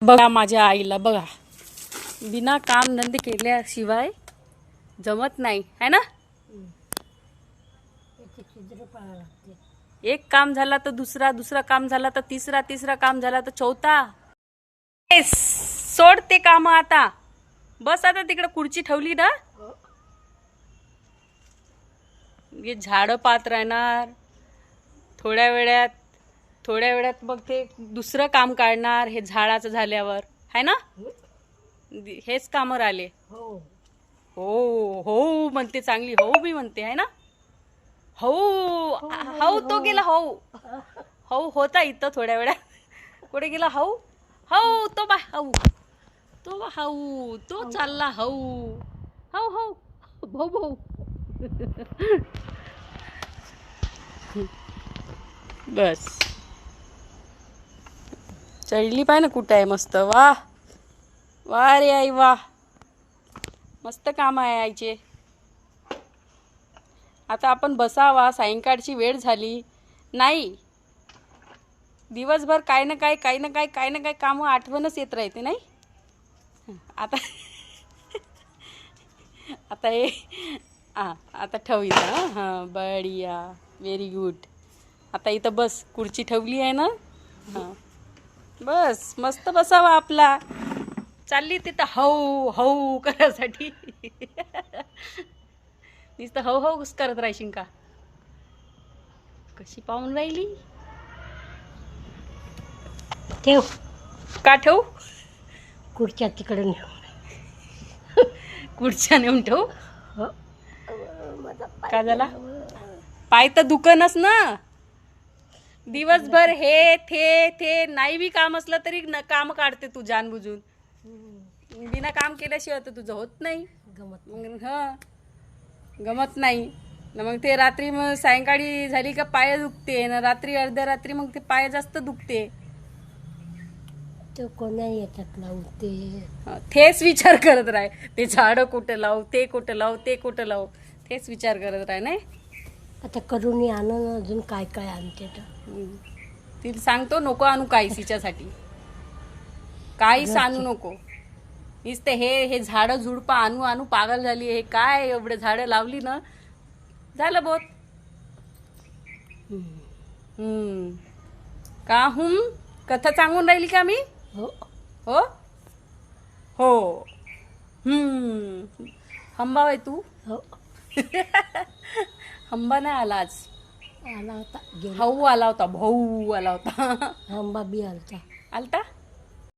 बघा माझ्या आईला बघा, बिना काम धंदे केल्याशिवाय जमत नाही है ना. एक काम झाला तर दुसरा, दुसरा काम झाला तर तिसरा, तिसरा काम झाला तर चौथा. सोड ते काम आता, बस आता तिकडे खुर्ची ठेवली ना, हे झाडं पाहत राहणार. थोड्या वेळात मग ते दुसरं काम काढणार हे झाडाचं झाल्यावर है ना. हेच कामं राहिले. हो हो म्हणते, चांगली हो बी म्हणते है ना. हो हो तो गेला. हो हो होता इथं थोड्या वेळात, कुठे गेला. हो हो तो बा, हो तो बा, हो तो चालला. हो हो हो भाऊ भाऊ. बस चढली पाय ना कुठं आहे मस्त. वा वा रे आई वा, मस्त काम आहे आईचे. आता आपण बसावा, सायंकाळची वेळ झाली नाही. दिवसभर काही ना काही कामं आठवणच येत राहते नाही. आता आता हे आता ठेव इथं. हां बढिया, व्हेरी गुड. आता इथं बस, खुर्ची ठेवली आहे ना. हां बस मस्त बसावा आपला. चालली तिथं हौ हौ करायसाठी. नुसतं हौ हौ करत राहशील का. कशी पाहून राहिली. ठेव का ठेवू, खुर्च्या तिकडे नेऊ. खुर्च्या नेऊन ठेवू. हो. का झाला, पाय तर दुकानच ना. दिवसभर हे थे नाही बी काम असलं तरी काम काढते तू जानबुजून. बिना काम केल्याशिवाय तर तुझं होत नाही. गमत नाही ना. मग ते रात्री, मग सायंकाळी झाली का पाय दुखते ना. रात्री अर्ध्या रात्री मग ते पाय जास्त दुखते. तो कोणा येतात लावते. तेच विचार करत राह, ते झाडं कुठं लावू, ते कुठं लावू, ते कुठं लावू, तेच विचार करत राह नाही. आता करून आणून अजून काय काय आणते तर. तिला सांगतो नको आणू काहीच हिच्यासाठी. काहीच आणू नको. नुसते हे झाडं झुडपं आणू पागल झाली. हे काय एवढे झाडं लावली ना, झालं बोत. का कथा सांगून राहिली का मी. हो हो हो. हंबा आहे तू. हो. हंबा नाही आला आज. आला होता, भाऊ आला होता, भाऊ आला होता. आंबा बी आलता. आलता.